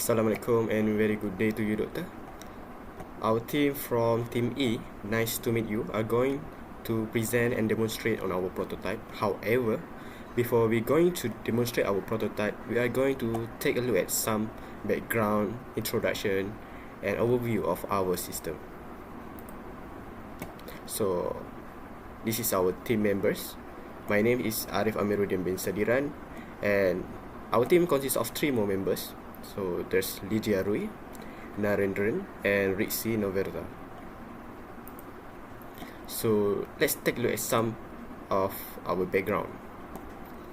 Assalamualaikum and very good day to you, Doctor. Our team from Team E, nice to meet you, are going to present and demonstrate on our prototype. However, before we're going to demonstrate our prototype, we are going to take a look at some background, introduction, and overview of our system. So, this is our team members. My name is Arif Amiruddin bin Sadiran, and our team consists of 3 more members. So, there's Lydia Rui, Narendran, and RCE Noverta. So let's take a look at some of our background.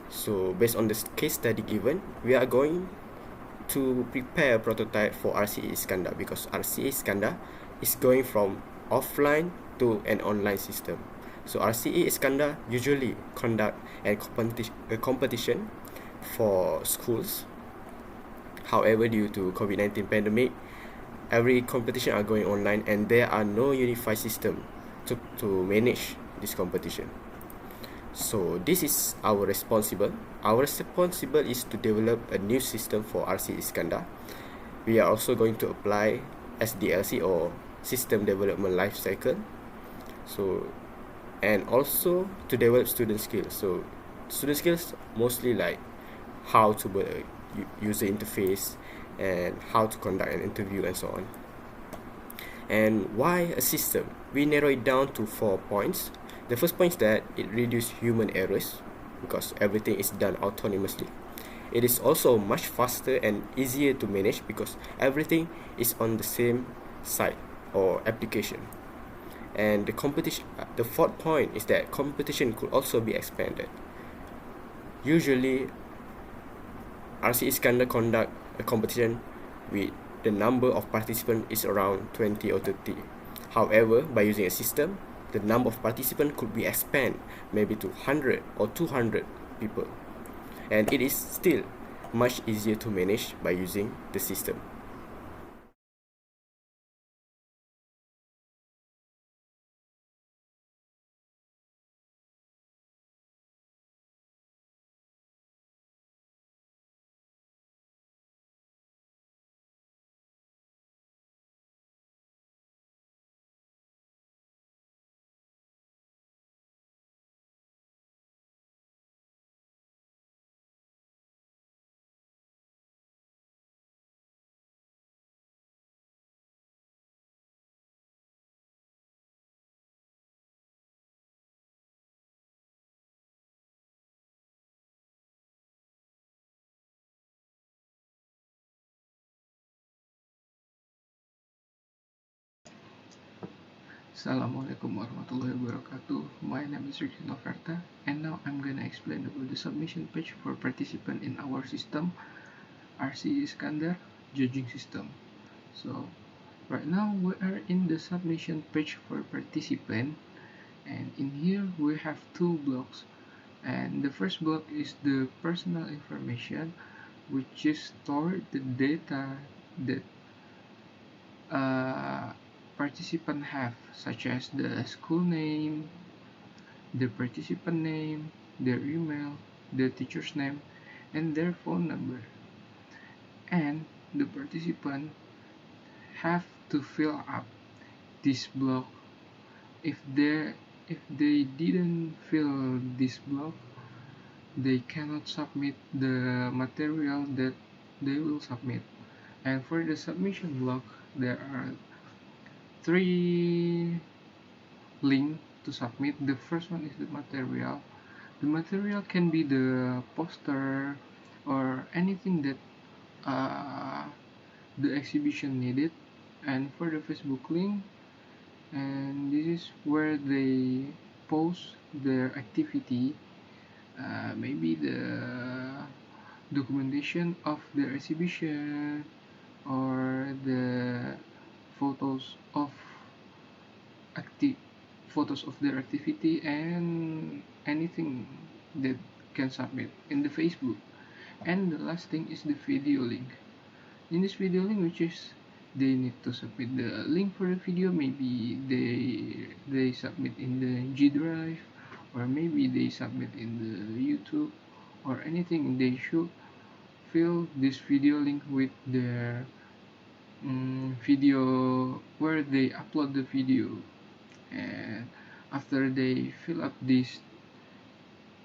So based on the case study given, we are going to prepare a prototype for RCE Iskandar because RCE Iskandar is going from offline to an online system. So RCE Iskandar usually conduct a competition for schools. However, due to COVID-19 pandemic, every competition are going online and there are no unified system to manage this competition. So this is our responsible. Our responsible is to develop a new system for RCE Iskandar. We are also going to apply SDLC or System Development Life Cycle. So, and also to develop student skills. So student skills mostly like how to build a user interface and how to conduct an interview and so on. And why a system? We narrow it down to 4 points. The first point is that it reduces human errors because everything is done autonomously. It is also much faster and easier to manage because everything is on the same site or application. And the fourth point is that competition could also be expanded. Usually, RCE Iskandar conduct a competition with the number of participants is around 20 or 30. However, by using a system, the number of participants could be expanded maybe to 100 or 200 people. And it is still much easier to manage by using the system. Assalamualaikum warahmatullahi wabarakatuh. My name is RCE Noverta, and now I'm gonna explain about the submission page for participant in our system, RCE Iskandar judging system. So, right now we are in the submission page for participant, and in here we have 2 blocks. And the first block is the personal information, which is stored the data that participant have, such as the school name, the participant name, their email, the teacher's name, and their phone number. And the participant have to fill up this block. If they didn't fill this block, they cannot submit the material that they will submit. And for the submission block, there are 3 links to submit. The first one is the material. The material can be the poster or anything that the exhibition needed. And for the Facebook link, and this is where they post their activity, maybe the documentation of their exhibition or the photos of their activity and anything that can submit in the Facebook. And the last thing is the video link. In this video link, which is they need to submit the link for the video. Maybe they submit in the G Drive, or maybe they submit in the YouTube, or anything. They should fill this video link with their video where they upload the video, and after they fill up these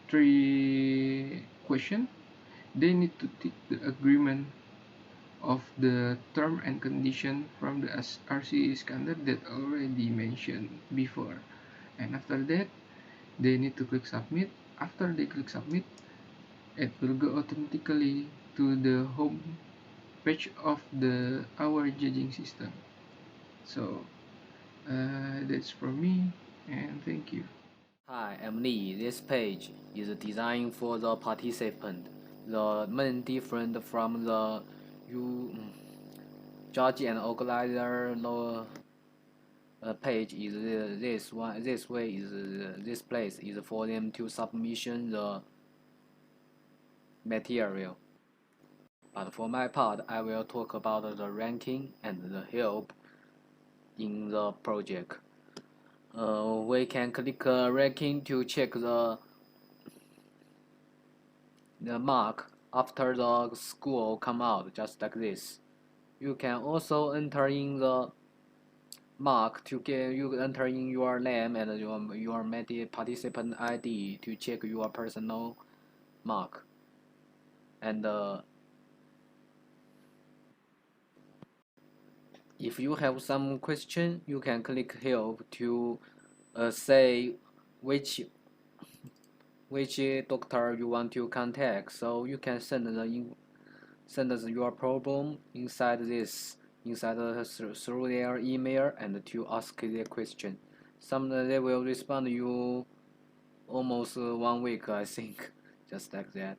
3 questions, they need to tick the agreement of the term and condition from the RCE standard that already mentioned before. And after that, they need to click submit. After they click submit, it will go automatically to the home page of our judging system. So that's from me, and thank you. Hi, I'm Lee. This page is designed for the participant. The main difference from the judge and organizer page is this one. This way is this place is for them to submission the material. But for my part, I will talk about the ranking and the help in the project. We can click ranking to check the mark after the score come out, just like this. You can also enter in the mark to get you enter in your name and your participant ID to check your personal mark. And if you have some question, you can click help to say which doctor you want to contact. So you can send us your problem inside through their email and to ask their question. They will respond you almost 1 week, I think, just like that.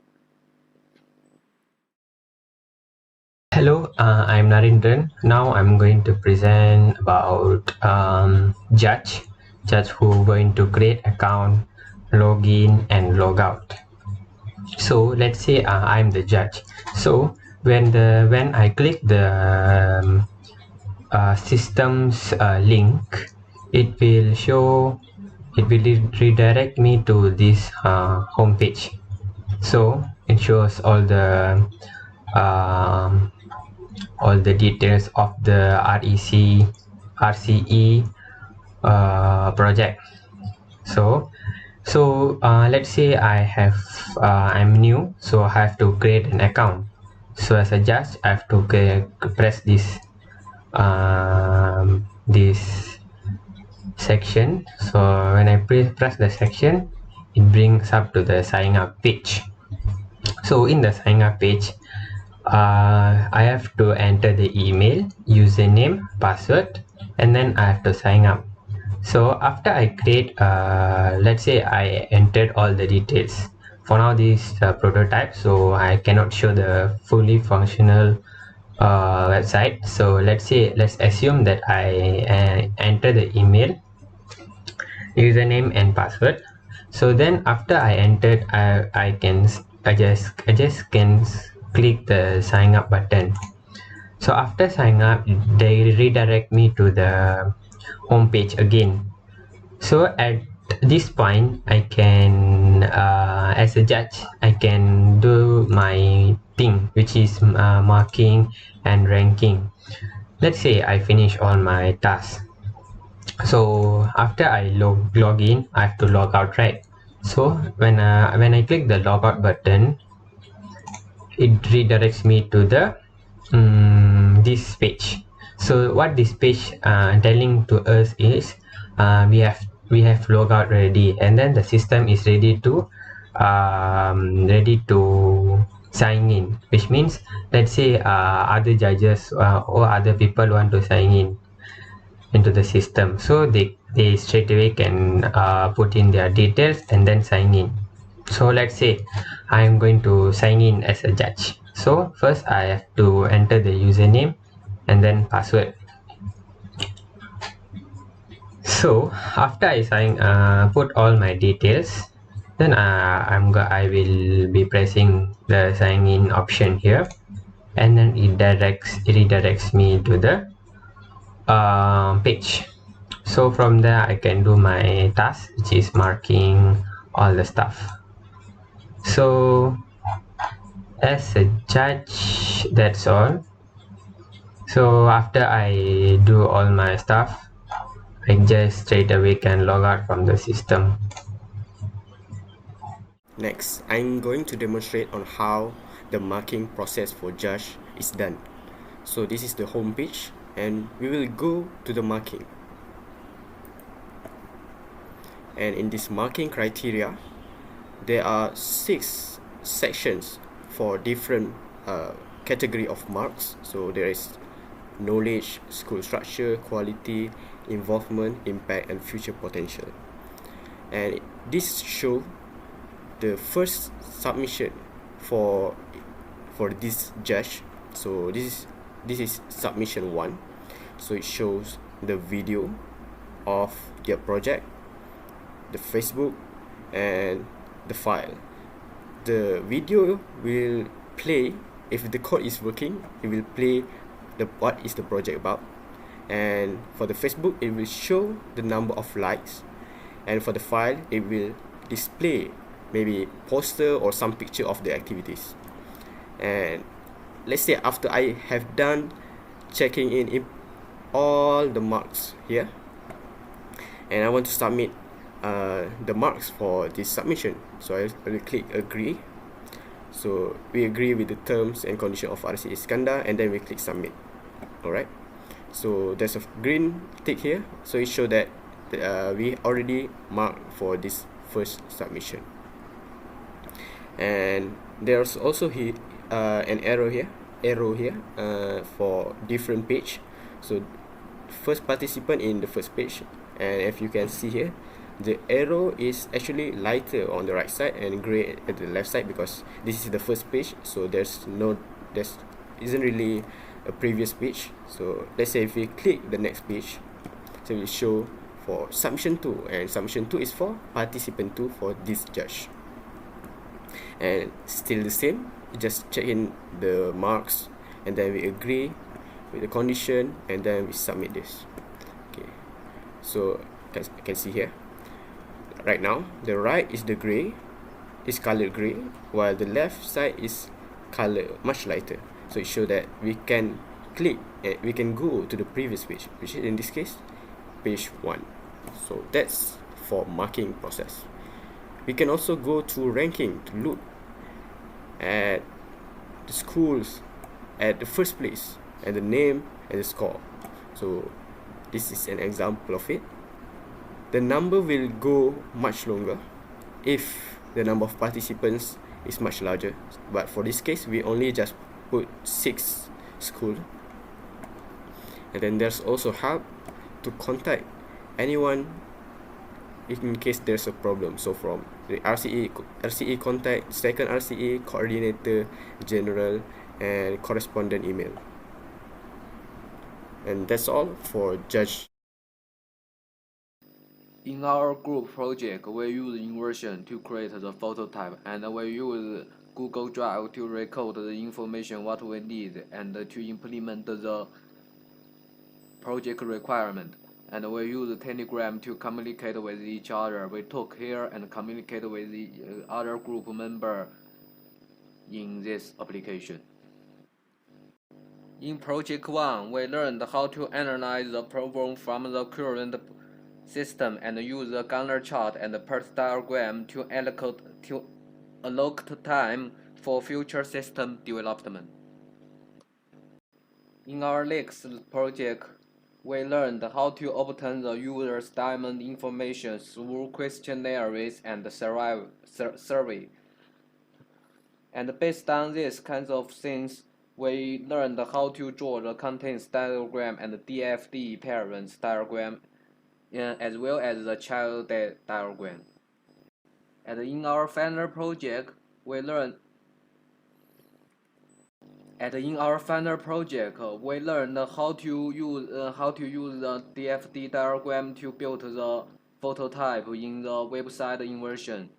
Hello, I'm Narendran. Now I'm going to present about Judge who going to create account, login and log out. So let's say I'm the judge. So when I click the systems link, it will redirect me to this home page. So it shows all the details of the RCE project. So let's say I'm new, so I have to create an account. So as a judge, I have to press this section. So when I press the section, it brings up to the sign up page. So in the sign up page, I have to enter the email, username, password, and then I have to sign up. So after I create, let's say I entered all the details. For now, this is a prototype, so I cannot show the fully functional website. So let's assume that I enter the email, username and password. So then after I entered, I just can click the sign up button. So after sign up, they redirect me to the home page again. So at this point, I can as a judge, I can do my thing, which is marking and ranking. Let's say I finish all my tasks. So after I log in, I have to log out, right? So when I click the logout button, it redirects me to the this page. So what this page telling to us is we have log out ready, and then the system is ready to sign in, which means let's say other judges or other people want to sign in into the system, so they straight away can put in their details and then sign in. So let's say I'm going to sign in as a judge. So first I have to enter the username and then password. So after I put all my details, then I will be pressing the sign in option here, and then it redirects me to the page. So from there I can do my task, which is marking all the stuff. So as a judge, that's all. So after I do all my stuff, I just straight away can log out from the system. Next, I'm going to demonstrate on how the marking process for judge is done. So this is the home page, and we will go to the marking. And in this marking criteria, there are 6 sections for different category of marks. So there is knowledge, school structure, quality, involvement, impact, and future potential. And this show the first submission for this judge. So this is submission 1. So it shows the video of their project, the Facebook, and the file. The video will play, if the code is working, it will play what is the project about. And for the Facebook, it will show the number of likes. And for the file, it will display maybe poster or some picture of the activities. And let's say after I have done checking in all the marks here, and I want to submit the marks for this submission, so I will click agree. So we agree with the terms and condition of RCE Iskandar, and then we click submit. Alright, so there's a green tick here, so it shows that we already marked for this first submission. And there's also an arrow here for different page. So first participant in the first page, and if you can see here, the arrow is actually lighter on the right side and gray at the left side, because this is the first page. So there isn't really a previous page. So let's say if we click the next page, so it will show for submission 2, and submission 2 is for participant 2 for this judge. And still the same, just check in the marks, and then we agree with the condition, and then we submit this. Okay, so you can see here, right now the right is the gray, is colored gray, while the left side is color much lighter. So it shows that we can click and we can go to the previous page, which is in this case page 1. So that's for marking process. We can also go to ranking to look at the schools at the first place, and the name and the score. So this is an example of it. The number will go much longer if the number of participants is much larger, but for this case we only just put 6 schools. And then there's also help to contact anyone in case there's a problem. So from the RCE contact, second RCE coordinator general, and correspondent email. And that's all for judge. In our group project, we use Inversion to create the phototype, and we use Google Drive to record the information what we need and to implement the project requirement. And we use Telegram to communicate with each other. We talk here and communicate with the other group member in this application. In Project 1, we learned how to analyze the problem from the current system and use the Gantt chart and path diagram to allocate time for future system development. In our next project, we learned how to obtain the user's diamond information through questionnaires and survey. And based on these kinds of things, we learned how to draw the contents diagram and the DFD parents diagram, as well as the child diagram. And in our final project, we learned how to use the DFD diagram to build the phototype in the website Inversion.